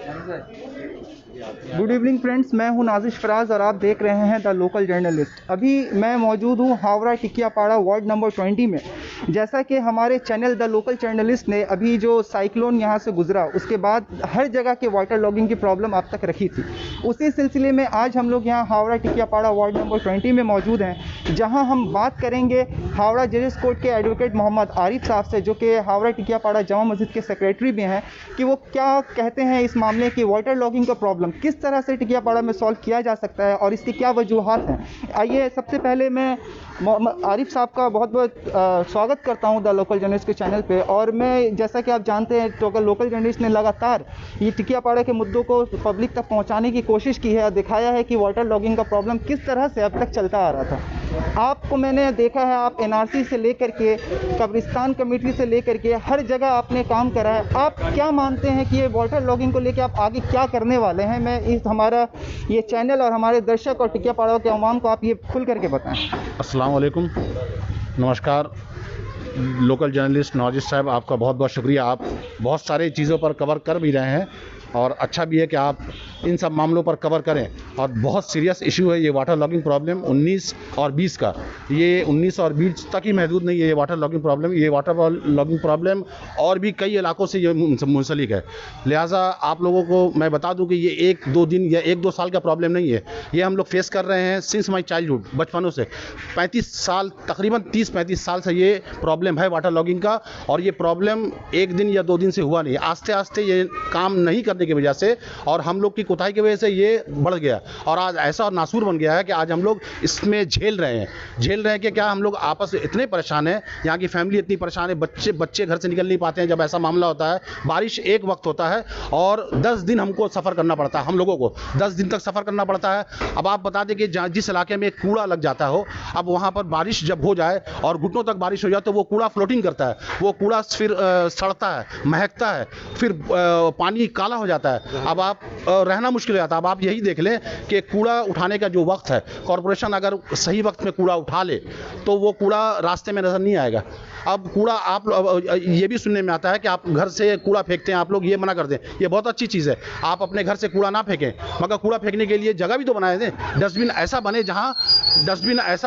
Good evening friends, मैं हूं नाजिश फराज और आप देख रहे हैं द लोकल जर्नलिस्ट। अभी मैं मौजूद हूं हावड़ा टिकियापाड़ा वार्ड नंबर 20 में। जैसा कि हमारे चैनल द लोकल जर्नलिस्ट ने अभी जो साइक्लोन यहां से गुजरा उसके बाद हर जगह के वाटर लॉगिंग की प्रॉब्लम आप तक रखी थी, उसी सिलसिले में आज हम लोग यहां हावड़ा टिकियापाड़ा वार्ड नंबर 20 में मौजूद हैं, जहां हम बात करेंगे हावड़ा जजेस कोर्ट के एडवोकेट मोहम्मद आरिफ साहब से, जो कि हावड़ा टिकियापाड़ा जामा मस्जिद के सेक्रेटरी भी हैं, कि वो क्या कहते हैं इस मामले की वाटर लॉगिंग का प्रॉब्लम किस तरह से टिकियापाड़ा में सॉल्व किया जा सकता है और इसकी क्या वजूहात हैं। आइए सबसे पहले मैं आरिफ साहब का बहुत बहुत स्वागत करता हूं द लोकल जर्नलिस्ट के चैनल पे। और मैं जैसा कि आप जानते हैं तो लोकल जर्नलिस्ट ने लगातार ये टिकियापाड़ा के मुद्दों को पब्लिक तक पहुंचाने की कोशिश की है और दिखाया है कि वाटर लॉगिंग का प्रॉब्लम किस तरह से अब तक चलता आ रहा था। आपको मैंने देखा है, आप एनआरसी से लेकर के कब्रिस्तान कमेटी से लेकर के हर जगह आपने काम करा है। आप क्या मानते हैं कि ये वाटर लॉगिंग को लेकर आप आगे क्या करने वाले हैं? मैं इस हमारा ये चैनल और हमारे दर्शक और टिकियापाड़ा के अवाम को आप ये खुल करके बताएं। अस्सलाम वालेकुम, नमस्कार। लोकल जर्नलिस्ट नवाजिश साहब, आपका बहुत बहुत शुक्रिया। आप बहुत सारे चीज़ों पर कवर कर भी रहे हैं और अच्छा भी है कि आप इन सब मामलों पर कवर करें। और बहुत सीरियस इशू है ये वाटर लॉगिंग प्रॉब्लम 19 और 20 का। ये 19 और 20 तक ही महदूद नहीं है ये वाटर लॉगिंग प्रॉब्लम। ये वाटर लॉगिंग प्रॉब्लम और भी कई इलाकों से ये मुंसलिक है। लिहाजा आप लोगों को मैं बता दूं कि ये 1-2 दिन या 1-2 साल का प्रॉब्लम नहीं है। ये हम लोग फेस कर रहे हैं सिंस माई चाइल्डहुड, बचपनों से 35 साल, तकरीबन 30-35 साल से ये प्रॉब्लम है वाटर लॉगिंग का। और ये प्रॉब्लम 1 दिन या 2 दिन से हुआ नहीं, आस्ते आस्ते ये काम नहीं करने की वजह से और हम लोग की कोताही की वजह से ये बढ़ गया और आज ऐसा नासूर बन गया है कि आज हम लोग इसमें झेल रहे हैं कि क्या हम लोग आपस में इतने परेशान हैं, यहाँ की फैमिली इतनी परेशान है, बच्चे घर से निकल नहीं पाते हैं जब ऐसा मामला होता है। बारिश एक वक्त होता है और 10 दिन हमको सफ़र करना पड़ता है, हम लोगों को 10 दिन तक सफ़र करना पड़ता है। अब आप बता दें कि जिस इलाके में कूड़ा लग जाता हो, अब वहाँ पर बारिश जब हो जाए और घुटनों तक बारिश हो जाए तो वो कूड़ा फ्लोटिंग करता है, वो कूड़ा फिर सड़ता है, महकता है, फिर पानी काला हो जाता है। अब आप रहना मुश्किल हो जाता है। अब आप यही देख लें कि कूड़ा उठाने का जो वक्त है, कॉरपोरेशन अगर सही वक्त में कूड़ा उठा ले तो वो कूड़ा रास्ते में नज़र नहीं आएगा। अब कूड़ा आप ये भी सुनने में आता है कि आप घर से कूड़ा फेंकते हैं, आप लोग ये मना कर दें, ये बहुत अच्छी चीज़ है, आप अपने घर से कूड़ा ना फेंकें, मगर कूड़ा फेंकने के लिए जगह भी तो बनाए दें। डस्टबिन ऐसा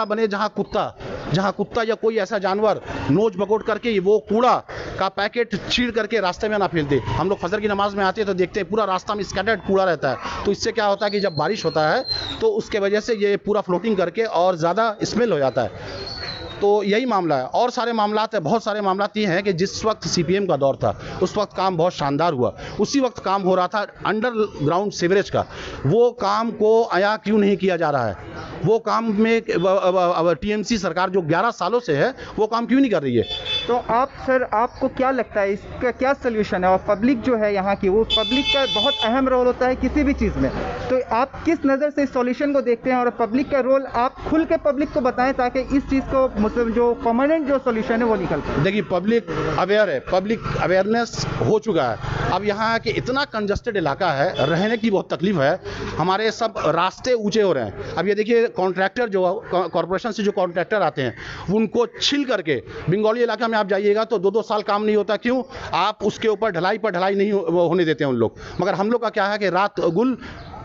बने जहाँ कुत्ता या कोई ऐसा जानवर नोच बकोट करके वो कूड़ा का पैकेट छीड़ करके रास्ते में ना फेंक दे। हम लोग फजर की नमाज में आते हैं तो देखते हैं पूरा रास्ता में स्कैटर्ड कूड़ा रहता है। तो इससे क्या होता है कि जब बारिश होता है तो उसके वजह से ये पूरा फ्लोटिंग करके और ज़्यादा स्मेल हो जाता है। तो यही मामला है और सारे मामलात है, बहुत सारे मामलात ये हैं कि जिस वक्त सीपीएम का दौर था उस वक्त काम बहुत शानदार हुआ, उसी वक्त काम हो रहा था अंडरग्राउंड सीवरेज का। वो काम को आया क्यों नहीं किया जा रहा है? वो काम में टीएमसी सरकार जो 11 सालों से है वो काम क्यों नहीं कर रही है? तो आप सर, आपको क्या लगता है इसका क्या सल्यूशन है? और पब्लिक जो है यहाँ की, वो पब्लिक का बहुत अहम रोल होता है किसी भी चीज़ में, तो आप किस नज़र से इस सॉल्यूशन को देखते हैं? और पब्लिक का रोल आप खुल के पब्लिक को बताएं ताकि इस चीज़ को मतलब जो परमानेंट जो सॉल्यूशन है वो निकल पाए। देखिए, पब्लिक अवेयर है, पब्लिक अवेयरनेस हो चुका है। अब यहाँ कि इतना कंजस्टेड इलाका है, रहने की बहुत तकलीफ है, हमारे सब रास्ते ऊंचे हो रहे हैं। अब ये देखिए, कॉन्ट्रैक्टर जो कॉरपोरेशन से जो कॉन्ट्रैक्टर आते हैं उनको छिल करके बंगाली इलाका में आप जाइएगा तो 2-2 साल काम नहीं होता। क्यों? आप उसके ऊपर ढलाई पर ढलाई नहीं होने देते हैं उन लोग। मगर हम लोग का क्या है कि रात गुल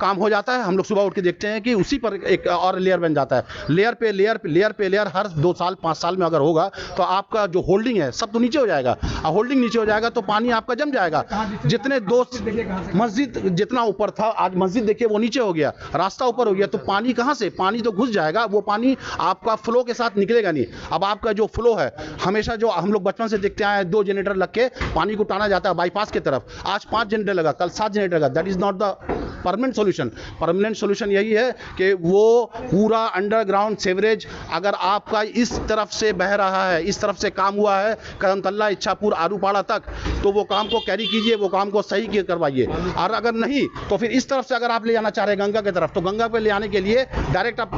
काम हो जाता है, हम लोग सुबह उठ के देखते हैं कि उसी पर एक और लेयर बन जाता है। लेयर पे लेयर हर 2 साल 5 साल में अगर होगा तो आपका जो होल्डिंग है सब तो नीचे हो जाएगा। और होल्डिंग नीचे हो जाएगा तो पानी आपका जम जाएगा। जितने दोस्त मस्जिद जितना ऊपर था, आज मस्जिद देखिए वो नीचे हो गया, रास्ता ऊपर हो गया, तो पानी कहाँ से? पानी तो घुस जाएगा, वो पानी आपका फ्लो के साथ निकलेगा नहीं। अब आपका जो फ्लो है, हमेशा जो हम लोग बचपन से देखते आए हैं, 2 जनरेटर लग के पानी को टाना जाता है बाईपास की तरफ। आज 5 जनरेटर लगा, कल 7 जनरेटर लगा। That is not the permanent solution. Permanent solution यही है कि वो पूरा अंडरग्राउंड सीवरेज अगर आपका इस तरफ से बह रहा है, इस तरफ से काम हुआ है कदमतल्ला, इच्छापुर, आरूपाड़ा तक, तो वो काम को कैरी कीजिए, वो काम को सही करवाइए। और अगर नहीं तो फिर इस तरफ से अगर आप ले जाना चाह रहे हैं गंगा की तरफ, तो गंगा पे ले आने के लिए डायरेक्ट आप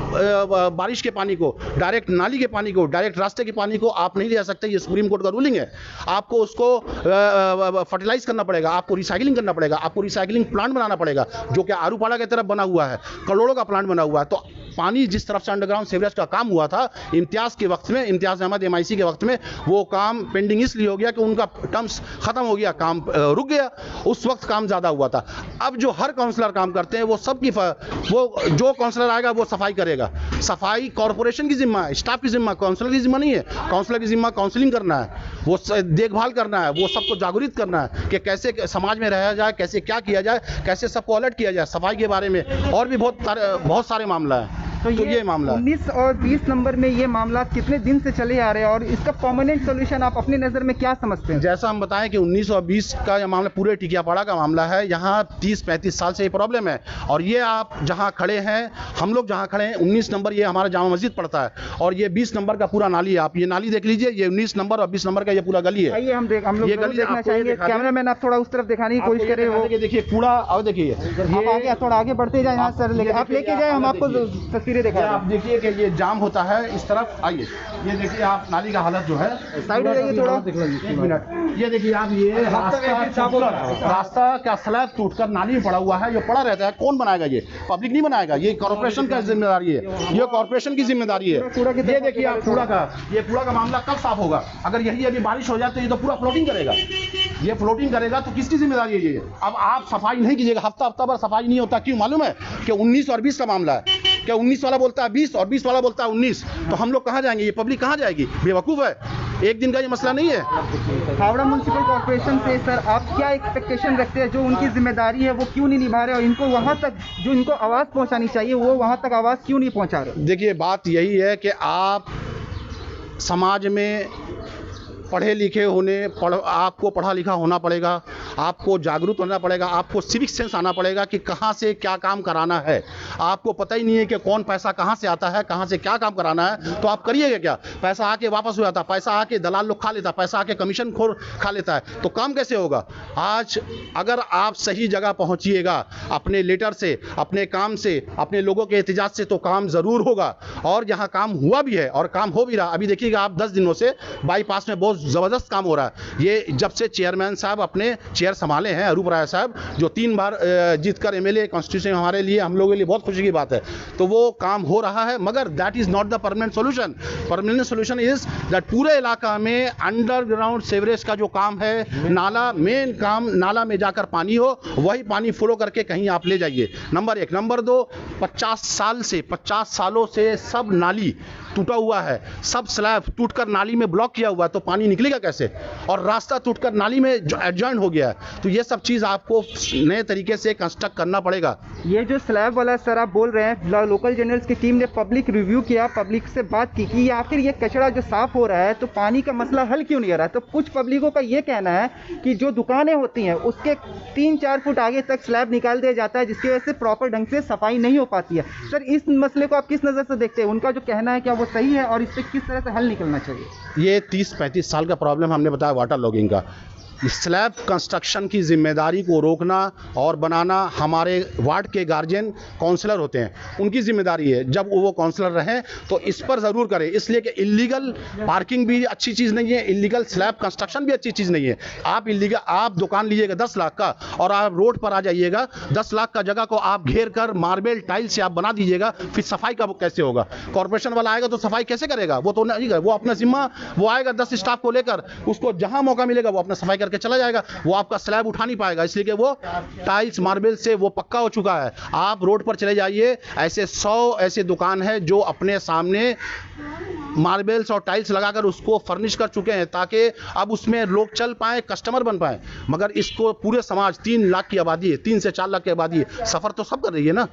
बारिश के पानी को, डायरेक्ट नाली के पानी को, डायरेक्ट रास्ते के पानी को आप नहीं ले जा सकते। ये सुप्रीम कोर्ट का रूलिंग है। आपको उसको फर्टिलाइज करना पड़ेगा, आपको रिसाइकलिंग करना पड़ेगा, आपको रिसाइकलिंग प्लांट बनाना पड़ेगा, जो कि आरूपाड़ा की तरफ बना हुआ है, करोड़ों का प्लांट बना हुआ है। तो पानी जिस तरफ से अंडरग्राउंड सीवरेज का काम हुआ था इम्तियाज़ के वक्त में, इम्तियाज़ अहमद MIC के वक्त में, वो काम पेंडिंग इसलिए हो गया कि उनका टर्म्स खत्म हो गया, काम रुक गया। उस वक्त काम ज़्यादा हुआ था। अब जो हर काउंसलर काम करते हैं वो सबकी वो जो काउंसलर आएगा वो सफाई करेगा। सफाई कॉरपोरेशन की जिम्मा है, स्टाफ की जिम्मा, काउंसलर की जिम्मा नहीं है। काउंसलर की जिम्मा काउंसलिंग करना है, वो देखभाल करना है, वो सबको जागरूक करना है कि कैसे समाज में रहा जाए, कैसे क्या किया जाए, कैसे सबको अलर्ट किया जाए सफाई के बारे में, और भी बहुत सारे मामला है। तो ये मामला 19 और 20 नंबर में ये मामला कितने दिन से चले आ रहे हैं और इसका परमानेंट सोल्यूशन आप अपनी नज़र में क्या समझते हैं? जैसा हम बताएं कि 19 और 20 का ये मामला पूरे टिकियापाड़ा का मामला है। यहाँ 30-35 साल से ये प्रॉब्लम है। और ये आप जहाँ खड़े हैं, हम लोग जहाँ खड़े हैं, 19 नंबर ये हमारा जामा मस्जिद पड़ता है, और ये 20 नंबर का पूरा नाली है। आप ये नाली देख लीजिए, ये 19 नंबर और 20 नंबर का ये पूरा गली है। हम लोग ये गली देखना चाहेंगे। कैमरामैन आप थोड़ा उस तरफ दिखाने की कोशिश करें। वो देखिए कूड़ा, और देखिए आगे थोड़ा आगे बढ़ते जाए यहाँ सर, आप लेके जाए, हम आपको तस्वीरें दिखा। आप देखिए कि ये जाम होता है इस तरफ। आइए ये देखिए आप नाली का हालत जो है, साइड हो जाइए थोड़ा, 1 मिनट। ये देखिए आप, ये रास्ता का स्लैब टूटकर नाली में पड़ा हुआ है, ये पड़ा रहता है। कौन बनाएगा? ये पब्लिक नहीं बनाएगा, ये कॉर्पोरेशन का जिम्मेदारी है, ये कॉर्पोरेशन की जिम्मेदारी है। ये देखिए आप कूड़ा का मामला कब साफ होगा? अगर यही अभी बारिश हो जाए तो ये तो पूरा फ्लोटिंग करेगा। ये फ्लोटिंग करेगा तो किसकी जिम्मेदारी है ये? अब आप सफाई नहीं कीजिएगा, हफ्ता भर सफाई नहीं होता। क्यों? मालूम है कि 19 और 20 का मामला है। क्या 19 वाला बोलता है 20 और 20 वाला बोलता है 19? तो हम लोग कहाँ जाएंगे? ये पब्लिक कहाँ जाएगी? बेवकूफ़ है। एक दिन का ये मसला नहीं है। हावड़ा म्युनिसिपल कॉर्पोरेशन से सर आप क्या एक्सपेक्टेशन रखते हैं? जो उनकी जिम्मेदारी है वो क्यों नहीं निभा रहे, और इनको वहाँ तक जो इनको आवाज़ पहुँचानी चाहिए वो वहाँ तक आवाज़ क्यों नहीं पहुँचा रहे? देखिए बात यही है कि आप समाज में पढ़े लिखे आपको पढ़ा लिखा होना पड़ेगा, आपको जागरूक होना पड़ेगा, आपको सिविक सेंस आना पड़ेगा कि कहाँ से क्या काम कराना है। आपको पता ही नहीं है कि कौन पैसा कहाँ से आता है, कहाँ से क्या काम कराना है, तो आप करिएगा क्या? पैसा आके वापस हो जाता, पैसा आके दलाल लोग खा लेता, पैसा आके कमीशन खोर खा लेता है, तो काम कैसे होगा? आज अगर आप सही जगह पहुँचिएगा अपने लेटर से, अपने काम से, अपने लोगों के एहतिजाज से, तो काम ज़रूर होगा। और यहाँ काम हुआ भी है और काम हो भी रहा। अभी देखिएगा आप 10 दिनों से बाईपास में बहुत ज़बरदस्त काम हो रहा है। ये जब से चेयरमैन साहब अपने चेयर संभाले हैं, अरूप राय साहब, जो 3 बार जीतकर MLA कॉन्स्टिट्यूशन, हमारे लिए, हम लोगों के लिए बहुत खुशी की बात है। तो वो काम हो रहा है, मगर that is not the permanent solution. Permanent solution is that पूरे इलाका में अंडरग्राउंड सीवरेज का जो काम है, नाला, मेन काम नाला में जाकर पानी हो, वही पानी फ्लो करके कहीं आप ले जाइए। नंबर 1। नंबर 2, 50 सालों से सब नाली टूटा हुआ है, सब स्लैब टूटकर नाली में ब्लॉक किया हुआ है, तो पानी निकलेगा कैसे? और रास्ता टूटकर नाली में एडजॉइंट हो गया है। तो ये सब चीज़ आपको नए तरीके से कंस्ट्रक्ट करना पड़ेगा। ये जो स्लैब वाला सर आप बोल रहे हैं, लोकल जर्नल्स की टीम ने पब्लिक रिव्यू किया, पब्लिक से बात की कि आखिर ये कचरा जो साफ हो रहा है तो पानी का मसला हल क्यों नहीं हो रहा है? तो कुछ पब्लिकों का ये कहना है कि जो दुकानें होती हैं उसके 3-4 फुट आगे तक स्लैब निकाल दिया जाता है, जिसकी वजह से प्रॉपर ढंग से सफाई नहीं हो पाती है। सर इस मसले को आप किस नज़र से देखते हैं? उनका जो कहना है क्या वो सही है और इस पर किस तरह से हल निकलना चाहिए? ये 30-35 साल का प्रॉब्लम हमने बताया वाटर लॉगिंग का। स्लैब कंस्ट्रक्शन की जिम्मेदारी को रोकना और बनाना हमारे वार्ड के गार्जियन काउंसलर होते हैं, उनकी जिम्मेदारी है। जब वो काउंसलर रहें तो इस पर ज़रूर करें, इसलिए कि इलीगल पार्किंग भी अच्छी चीज़ नहीं है, इलीगल स्लैब कंस्ट्रक्शन भी अच्छी चीज़ नहीं है। आप दुकान लीजिएगा 10 लाख का और आप रोड पर आ जाइएगा, 10 लाख का जगह को आप घेर कर मार्बल टाइल से आप बना दीजिएगा, फिर सफाई का कैसे होगा? कॉर्पोरेशन वाला आएगा तो सफाई कैसे करेगा? वो तो नहीं, वो अपना जिम्मा, वो आएगा 10 स्टाफ को लेकर, उसको जहाँ मौका मिलेगा वो अपना सफाई करके चला जाएगा, वो आपका स्लैब उठा नहीं पाएगा, इसलिए कि वो टाइल्स मार्बल से वो पक्का हो चुका है। आप रोड पर चले जाइए, ऐसे 100 ऐसे दुकान है जो अपने सामने मार्बल्स और टाइल्स लगाकर उसको फर्निश कर चुके हैं ताकि अब उसमें लोग चल पाएं, कस्टमर बन पाएं। मगर इसको पूरे समाज, 3 लाख की आबादी है, 3 से 4 लाख की आबादी है, सफ़र तो सब कर रही है ना।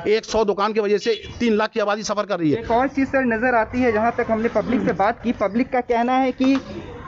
100 दुकान की वजह से 3 लाख की आबादी सफ़र कर रही है। एक और चीज़ सर नज़र आती है, जहाँ तक हमने पब्लिक से बात की, पब्लिक का कहना है कि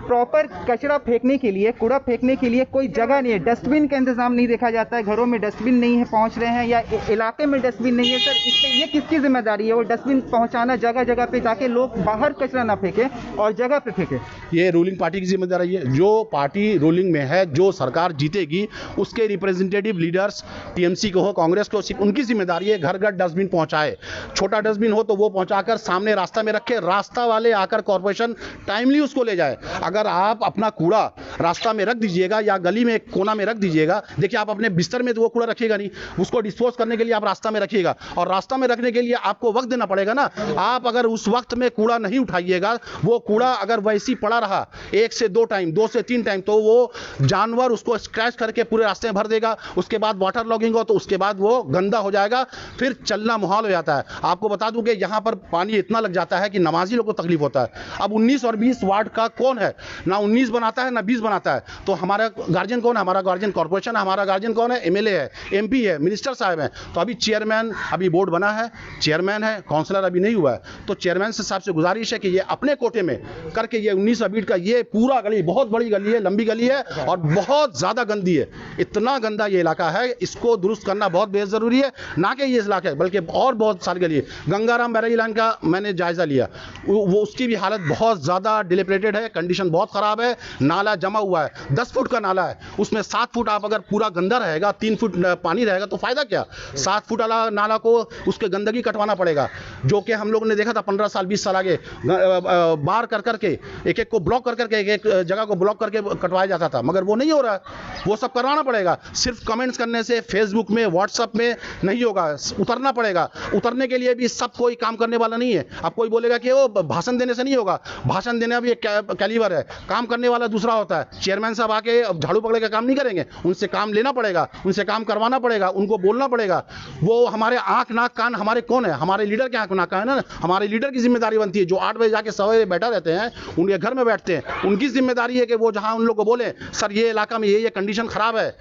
प्रॉपर कचरा फेंकने के लिए, कूड़ा फेंकने के लिए कोई जगह नहीं है, डस्टबिन का इंतजाम नहीं देखा जाता है, घरों में डस्टबिन नहीं है पहुंच रहे हैं, या इलाके में डस्टबिन नहीं है। सर इसमें ये किसकी जिम्मेदारी है? वो डस्टबिन पहुंचाना जगह जगह पे, ताकि लोग बाहर कचरा ना फेंके और जगह पे फेंके। ये रूलिंग पार्टी की जिम्मेदारी है। जो पार्टी रूलिंग में है, जो सरकार जीतेगी, उसके रिप्रेजेंटेटिव लीडर्स TMC को हो, कांग्रेस को, उनकी जिम्मेदारी है घर घर डस्टबिन पहुंचाए। छोटा डस्टबिन हो तो वो पहुंचाकर सामने रास्ता में रखे, रास्ता वाले आकर कॉर्पोरेशन टाइमली उसको ले जाए। अगर अगर आप अपना कूड़ा रास्ता में रख दीजिएगा या गली में कोना में रख दीजिएगा, देखिए आप अपने बिस्तर में तो वो कूड़ा रखिएगा नहीं, उसको डिस्पोज करने के लिए आप रास्ता में रखिएगा, और रास्ता में रखने के लिए आपको वक्त देना पड़ेगा ना। आप अगर उस वक्त में कूड़ा नहीं उठाइएगा, वो कूड़ा अगर वैसी पड़ा रहा 1 से 2 टाइम, 2 से 3 टाइम, तो वो जानवर उसको स्क्रैच करके पूरे रास्ते में भर देगा। उसके बाद वाटर लॉगिंग हो तो उसके बाद वो गंदा हो जाएगा, फिर चलना मुहाल हो जाता है। आपको बता दूं कि यहाँ पर पानी इतना लग जाता है कि नमाजी लोग को तकलीफ होता है। अब 19 और 20 वार्ड का कौन है, ना 19 बनाता है ना 20 बनाता है, तो हमारा गार्जियन कौन है? हमारा गार्जियन कॉर्पोरेशन है। हमारा गार्जियन कौन है? एमएलए है, एमपी है, मिनिस्टर साहब हैं। तो अभी चेयरमैन, अभी बोर्ड बना है, चेयरमैन है, काउंसलर अभी नहीं हुआ है, तो चेयरमैन साहब से गुजारिश है कि ये अपने कोटे में करके ये 19 और 20 का ये पूरा गली, बहुत बड़ी गली है, लंबी गली है और बहुत ज़्यादा गंदी है। इतना गंदा ये इलाका है, इसको दुरुस्त करना बहुत बेहद ज़रूरी है। ना कि ये इलाका है, बल्कि और बहुत सारी गली है। गंगाराम बैराज लाइन का मैंने जायज़ा लिया, वो उसकी भी हालत बहुत ज़्यादा डिलेपरेटेड है, कंडीशन बहुत ख़राब है। नाला जमा हुआ है, 10 फुट का नाला है, उसमें 7 फुट आप अगर पूरा गंदा रहेगा, 3 फुट पानी रहेगा तो फ़ायदा क्या? 7 फुट वाला नाला को उसके गंदगी कटवाना पड़ेगा, जो कि हम लोगों ने देखा था 15 साल 20 साल आगे, बार कर करके एक एक को ब्लॉक कर करके एक एक जगह को ब्लॉक करके कटवाया जाता था, मगर वो नहीं हो रहा है। वो सब करवाना पड़ेगा। सिर्फ कमेंट्स करने से फेसबुक में, व्हाट्सएप में नहीं होगा, उतरना पड़ेगा। उतरने के लिए भी सब कोई काम करने वाला नहीं है। अब कोई बोलेगा कि वो भाषण देने से नहीं होगा, भाषण देना भी एक कैलिबर है, काम करने वाला दूसरा होता है। चेयरमैन साहब आके झाड़ू पकड़ के काम नहीं करेंगे, उनसे काम लेना पड़ेगा, उनसे काम करवाना पड़ेगा, उनको बोलना पड़ेगा। वो हमारे आंख नाक कान हमारे कौन है? हमारे लीडर के आंख नाक कान है ना। हमारे लीडर की जिम्मेदारी बनती है, जो 8 बजे जाके सवेरे बैठा रहते हैं, उनके घर में बैठते हैं, उनकी जिम्मेदारी है कि वो जहां उन लोग को बोले सर ये इलाका में ये कंडीशन खराब है,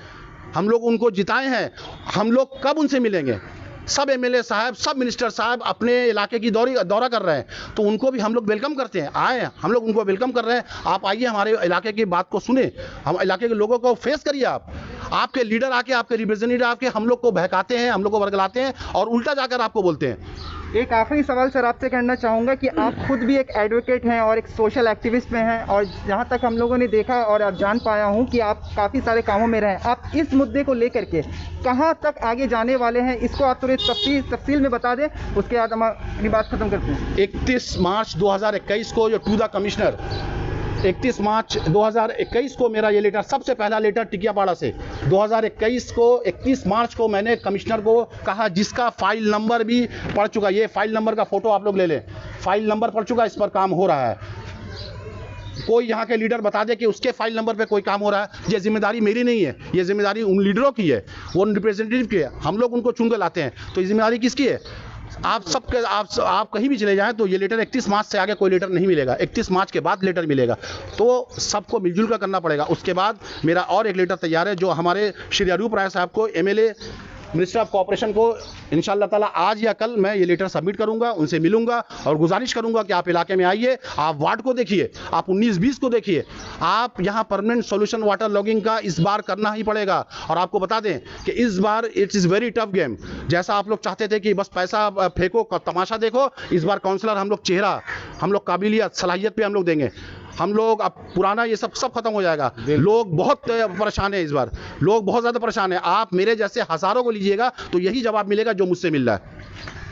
हम लोग उनको जिताए हैं, हम लोग कब उनसे मिलेंगे? सब एमएलए साहब, सब मिनिस्टर साहब अपने इलाके की दौरा कर रहे हैं, तो उनको भी हम लोग वेलकम करते हैं। आए, हम लोग उनको वेलकम कर रहे हैं। आप आइए, हमारे इलाके की बात को सुने, हम इलाके के लोगों को फेस करिए। आपके लीडर आके, आपके रिप्रेजेंटेटिव आके हम लोग को बहकाते हैं, हम लोग को वर्गलाते हैं और उल्टा जाकर आपको बोलते हैं। एक आखिरी सवाल सर आपसे करना चाहूँगा कि आप खुद भी एक एडवोकेट हैं और एक सोशल एक्टिविस्ट में हैं, और जहाँ तक हम लोगों ने देखा और अब जान पाया हूँ कि आप काफ़ी सारे कामों में रहे। आप इस मुद्दे को लेकर के कहाँ तक आगे जाने वाले हैं, इसको आप थोड़ी तफसील में बता दें, उसके बाद हम अपनी बात खत्म करते हैं। 31 मार्च 2021 को जो टू द कमिश्नर, 31 मार्च 2021 को मेरा ये लेटर, सबसे पहला लेटर टिकियापाड़ा से 2021 को 31 मार्च को मैंने कमिश्नर को कहा, जिसका फाइल नंबर भी पड़ चुका, ये फाइल नंबर का फोटो आप लोग ले लें, फाइल नंबर पड़ चुका, इस पर काम हो रहा है। कोई यहाँ के लीडर बता दे कि उसके फाइल नंबर पे कोई काम हो रहा है। ये जिम्मेदारी मेरी नहीं है, ये जिम्मेदारी उन लीडरों की है, वो रिप्रेजेंटेटिव की है। हम लोग उनको चुन कर लाते हैं, तो ये जिम्मेदारी किसकी है? आप सबके, आप कहीं भी चले जाएं तो ये लेटर 31 मार्च से आगे कोई लेटर नहीं मिलेगा, 31 मार्च के बाद लेटर मिलेगा, तो सबको मिलजुल कर करना पड़ेगा। उसके बाद मेरा और एक लेटर तैयार है, जो हमारे श्री अरूप राय साहब को, एमएलए, मिनिस्टर ऑफ कॉर्पोरेशन को, इंशाअल्लाह ताला आज या कल मैं ये लेटर सबमिट करूंगा, उनसे मिलूंगा और गुजारिश करूंगा कि आप इलाके में आइए, आप वार्ड को देखिए, आप 19-20 को देखिए। आप यहाँ परमानेंट सॉल्यूशन वाटर लॉगिंग का इस बार करना ही पड़ेगा। और आपको बता दें कि इस बार it is very tough game. जैसा आप लोग चाहते थे कि बस पैसा फेंको, तमाशा देखो, इस बार काउंसलर हम लोग चेहरा, हम लोग काबिलियत, सलाहियत पे हम लोग देंगे। हम लोग अब पुराना ये सब खत्म हो जाएगा। लोग बहुत परेशान है, इस बार लोग बहुत ज़्यादा परेशान है। आप मेरे जैसे हज़ारों को लीजिएगा तो यही जवाब मिलेगा जो मुझसे मिल रहा है।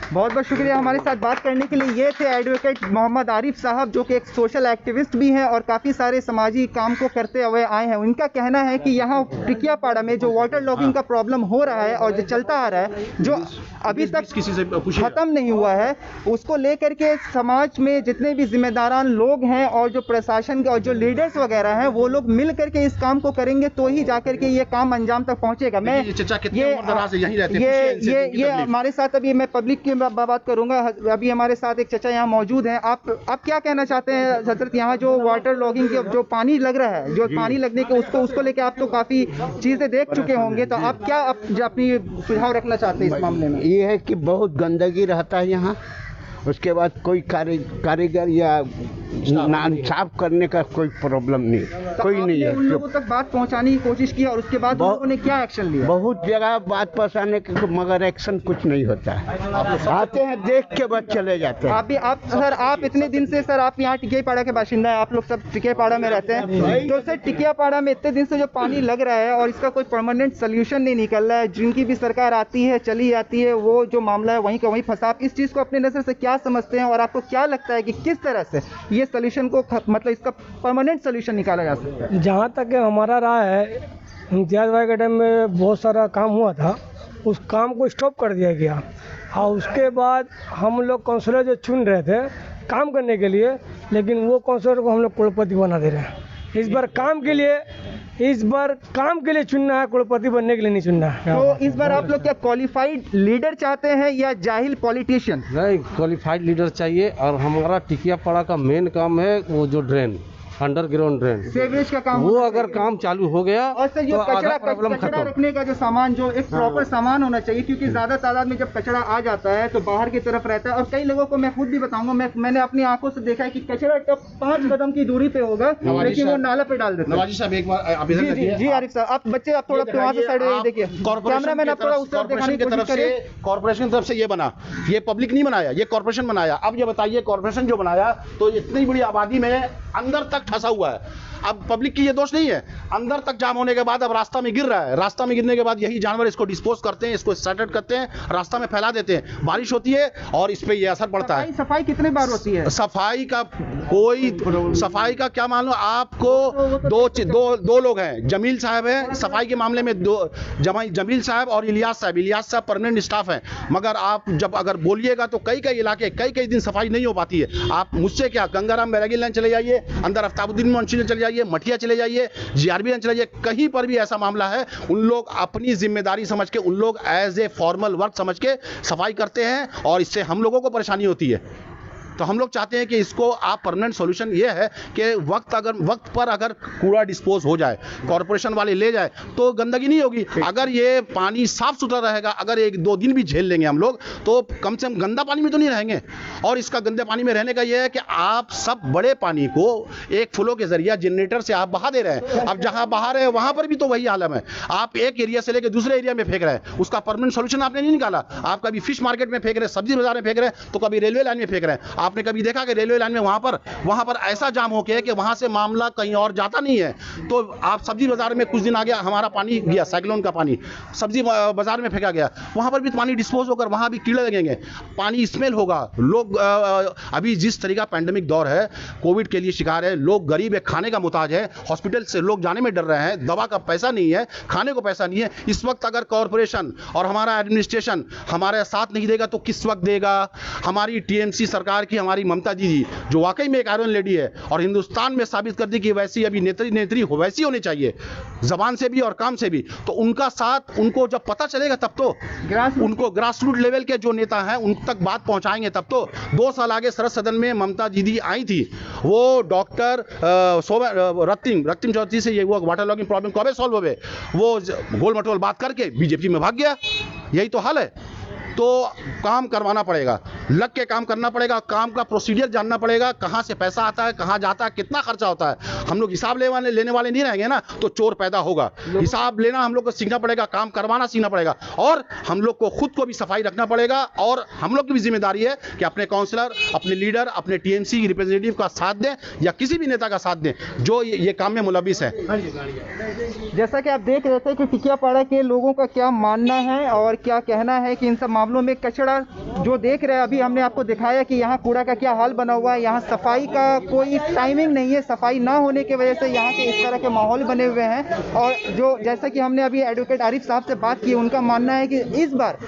बहुत बहुत शुक्रिया हमारे साथ बात करने के लिए। ये थे एडवोकेट मोहम्मद आरिफ साहब, जो कि एक सोशल एक्टिविस्ट भी हैं और काफ़ी सारे समाजी काम को करते हुए आए हैं। उनका कहना है कि यहाँ टिकियापाड़ा में जो वाटर लॉगिंग का प्रॉब्लम हो रहा है और जो चलता आ रहा है, जो अभी तक किसी से ख़त्म नहीं हुआ है, उसको लेकर के समाज में जितने भी जिम्मेदारान लोग हैं और जो प्रशासन के और जो लीडर्स वगैरह हैं, वो लोग मिल करके इस काम को करेंगे तो ही जा करके ये काम अंजाम तक पहुँचेगा। मैं ये हमारे साथ अभी मैं पब्लिक की बात करूंगा। अभी हमारे साथ एक चचा यहाँ मौजूद हैं। आप क्या कहना चाहते हैं हजरत? यहाँ जो वाटर लॉगिंग के जो पानी लग रहा है, जो पानी लगने के उसको लेके आप तो काफी चीजें देख चुके होंगे, तो आप क्या अपनी सुझाव रखना चाहते हैं इस मामले में? ये है कि बहुत गंदगी रहता है यहाँ, उसके बाद कोई कारीगर या साफ करने का कोई प्रॉब्लम नहीं, कोई नहीं है। उन लोगों तक बात पहुंचाने की कोशिश की और उसके बाद लोगों ने क्या एक्शन लिया? बहुत जगह बात पहुंचाने के, मगर एक्शन कुछ नहीं होता है। आते हैं, देख के बाद चले जाते हैं। आप इतने दिन से सर आप यहाँ टिकियापाड़ा के बाशिंदा हैं, आप लोग सब टिकियापाड़ा में रहते हैं, तो सर टिकियापाड़ा में इतने दिन से जो पानी लग रहा है और इसका कोई परमानेंट सोल्यूशन नहीं निकल रहा है, जिनकी भी सरकार आती है चली जाती है, वो जो मामला है वहीं का वहीं फंसा। आप इस चीज़ को अपने नज़र से क्या समझते हैं और आपको क्या लगता है कि किस तरह से ये सोल्यूशन को मतलब इसका परमानेंट सोल्यूशन निकाला जा सकता है? जहाँ तक हमारा राय है, इम्तियाज़ भाई के टाइम में बहुत सारा काम हुआ था, उस काम को स्टॉप कर दिया गया और उसके बाद हम लोग काउंसलर जो चुन रहे थे काम करने के लिए, लेकिन वो काउंसलर को हम लोग करोड़पति बना दे रहे हैं। इस बार काम के लिए चुनना है, करोड़पति बनने के लिए नहीं चुनना है। तो इस बार आप लोग क्या क्वालिफाइड लीडर चाहते हैं या जाहिल पॉलिटिशियन? नहीं, क्वालिफाइड लीडर चाहिए। और हमारा टिकियापाड़ा का मेन काम है वो जो ड्रेन, अंडरग्राउंड ड्रेन, सीवरेज का काम, वो अगर काम चालू हो गया और सर तो आधा प्रॉब्लम कचरा खत्म। रखने का जो सामान, जो एक प्रॉपर सामान होना चाहिए, क्योंकि ज्यादा तादाद में जब कचरा आ जाता है तो बाहर की तरफ रहता है। और कई लोगों को मैं खुद भी बताऊंगा, मैंने अपनी आंखों से देखा है कि कचरा तब 5 कदम की दूरी पे होगा लेकिन वो नाला पे डाल देते हैं। नवाजी साहब एक बार आप इधर देखिए। जी आरिफ साहब, आप बच्चे आप थोड़ा वहाँ से साइड देखिए, कैमरामैन आप थोड़ा उस तरफ दिखाने की कोशिश करिए। कॉर्पोरेशन की तरफ से ये बना, ये पब्लिक नहीं बनाया, ये कॉर्पोरेशन बनाया। अब ये बताइए, कॉर्पोरेशन जो बनाया तो इतनी बड़ी आबादी में अंदर तक फंसा हुआ है। अब पब्लिक की ये दोष नहीं है, अंदर तक जाम होने के बाद अब रास्ता में गिर रहा है। रास्ता में गिरने के बाद यही जानवर इसको डिस्पोज करते हैं, इसको स्टार्टेड करते हैं, रास्ता में फैला देते हैं। बारिश होती है और इस पे ये असर पड़ता है। सफाई कितने बार होती है? सफाई का क्या मालूम आपको? दो लोग हैं, जमील साहब हैं सफाई के मामले में, जमील साहब और इलियास साहब परमानेंट स्टाफ हैं। मगर आप जब अगर बोलिएगा तो कई इलाके कई दिन सफाई नहीं हो पाती है। आप मुझसे क्या, गंगाराम बैरागी लाइन चले जाइए, अंदर आफ्ताबुद्दीन मुंशी चले जाइए, मठिया चले जाइए, जीआरबी लाइन चले जाइए, कहीं पर भी ऐसा मामला है। उन लोग अपनी जिम्मेदारी समझ के, उन लोग एज ए फॉर्मल वर्क समझ के सफाई करते हैं और इससे हम लोगों को परेशानी होती है। तो हम लोग चाहते हैं कि इसको आप परमानेंट सॉल्यूशन ये है कि वक्त पर अगर कूड़ा डिस्पोज हो जाए, कॉर्पोरेशन वाले ले जाए तो गंदगी नहीं होगी। अगर ये पानी साफ सुथरा रहेगा, अगर 1-2 दिन भी झेल लेंगे हम लोग तो कम से कम गंदा पानी में तो नहीं रहेंगे। और इसका गंदे पानी में रहने का ये है कि आप सब बड़े पानी को एक फ्लो के जरिए जनरेटर से आप बहा दे रहे हैं। अब जहां बहा रहे हैं वहां पर भी तो वही आलम है, आप एक एरिया से लेकर दूसरे एरिया में फेंक रहे हैं, उसका परमानेंट सॉल्यूशन आपने नहीं निकाला। आप कभी फिश मार्केट में फेंक रहे हैं, सब्जी बाजार में फेंक रहे हैं, तो कभी रेलवे लाइन में फेंक रहे हैं। आपने कभी देखा कि रेलवे लाइन में वहां पर ऐसा जाम हो गया कि वहां से मामला कहीं और जाता नहीं है। तो आप सब्जी बाजार में कुछ दिन आ गया, हमारा पानी गया, साइक्लोन का पानी सब्जी बाजार में फेंका गया, वहां पर भी पानी डिस्पोज होकर वहां भी कीड़े लगेंगे, पानी स्मेल होगा। लोग अभी जिस तरीका पैंडेमिक दौर है, कोविड के लिए शिकार है, लोग गरीब है, खाने का मुताज है, हॉस्पिटल से लोग जाने में डर रहे हैं, दवा का पैसा नहीं है, खाने को पैसा नहीं है। इस वक्त अगर कॉर्पोरेशन और हमारा एडमिनिस्ट्रेशन हमारे साथ नहीं देगा तो किस वक्त देगा? हमारी टीएमसी सरकार की, हमारी ममता जी जो वाकई में एक आयरन लेडी है और हिंदुस्तान में साबित कर दी कि वैसी अभी नेत्री वैसी होनी चाहिए, जबान से भी और काम से भी। तो उनका साथ, उनको जब पता चलेगा तब तो उनको ग्रास रूट लेवल के जो नेता हैं उन तक बात पहुंचाएंगे तब तो। 2 साल आगे सरद सदन में ममता दीदी आई थी, वो डॉक्टर रत्तिम चौधरी से ये हुआ वाटर लॉगिंग प्रॉब्लम कब सॉल्व हो, वो गोल मटोल बात करके बीजेपी में भाग गया। यही तो हाल है। तो काम करवाना पड़ेगा, लग के काम करना पड़ेगा, काम का प्रोसीजर जानना पड़ेगा, कहाँ से पैसा आता है, कहाँ जाता है, कितना खर्चा होता है। हम लोग हिसाब लेने वाले नहीं रहेंगे ना तो चोर पैदा होगा। हिसाब लेना हम लोग को सीखना पड़ेगा, काम करवाना सीखना पड़ेगा और हम लोग को खुद को भी सफाई रखना पड़ेगा। और हम लोग की भी जिम्मेदारी है कि अपने काउंसलर, अपने लीडर, अपने टीएमसी रिप्रेजेंटेटिव का साथ दें या किसी भी नेता का साथ दें जो ये काम में मुलविस है। जैसा कि आप देख रहे थे कि टिकियापाड़ा के लोगों का क्या मानना है और क्या कहना है कि इन सब मामलों में कचरा जो देख रहे हैं, अभी हमने आपको दिखाया कि यहाँ कूड़ा का क्या हाल बना हुआ है। यहाँ सफाई का कोई टाइमिंग नहीं है, सफाई ना होने की वजह से यहाँ के इस तरह के माहौल बने हुए हैं। और जो जैसा कि हमने अभी एडवोकेट आरिफ साहब से बात की, उनका मानना है कि इस बार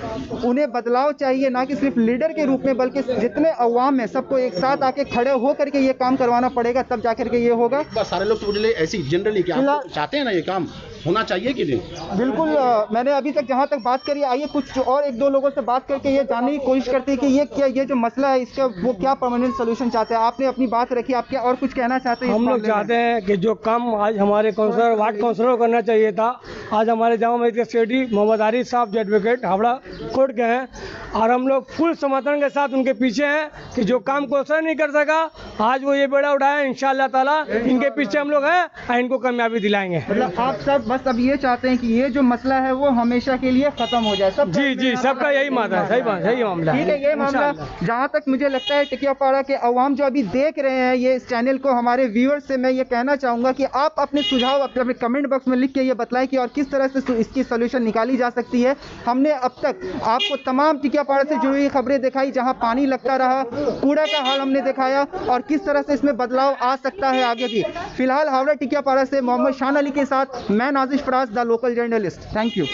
उन्हें बदलाव चाहिए, ना कि सिर्फ लीडर के रूप में बल्कि जितने अवाम है सबको एक साथ आके खड़े हो करके ये काम करवाना पड़ेगा, तब जाकर के ये होगा। सारे लोग तो ऐसी जनरली क्या चाहते हैं ना, ये काम होना चाहिए कि नहीं? बिल्कुल। मैंने अभी तक जहाँ तक बात करी, आइए कुछ और 1-2 लोगों से बात करके ये जानने की कोशिश करते हैं कि ये जो मसला है इसका वो क्या परमानेंट सोल्यूशन चाहते हैं। आपने अपनी बात रखी, आप क्या और कुछ कहना चाहते हैं? हम लोग चाहते हैं कि जो काम आज हमारे काउंसलर, वार्ड काउंसलर को करना चाहिए था, आज हमारे जामा मस्जिद के सेक्रेटरी मोहम्मद आरिफ साहब जो एडवोकेट हावड़ा कोर्ट के हैं, और हम लोग फुल समर्थन के साथ उनके पीछे हैं कि जो काम काउंसलर नहीं कर सका आज वो ये बेड़ा उठाए, इंशाअल्लाह ताला इनके पीछे हम लोग हैं और इनको कामयाबी दिलाएंगे। मतलब आप सब बस अब ये चाहते हैं कि ये जो मसला है वो हमेशा के लिए खत्म हो जाए। सब जी जी, सबका यही मामला है, सही मामला है। ठीक है, ये मामला जहाँ तक मुझे लगता है टिकियापाड़ा के अवाम जो अभी देख रहे हैं ये इस चैनल को, हमारे व्यूअर्स से मैं ये कहना चाहूँगा कि आप अपने सुझाव अपने कमेंट बॉक्स में लिख के ये बताएं कि और किस तरह से इसकी सोल्यूशन निकाली जा सकती है। हमने अब तक आपको तमाम टिकियापाड़ा से जुड़ी हुई खबरें दिखाई, जहाँ पानी लगता रहा, कूड़ा का हाल हमने दिखाया और किस तरह से इसमें बदलाव आ सकता है आगे भी। फिलहाल हावड़ा टिकियापाड़ा से मोहम्मद शान अली के साथ मैं Nazish Faraz, the local journalist. Thank you.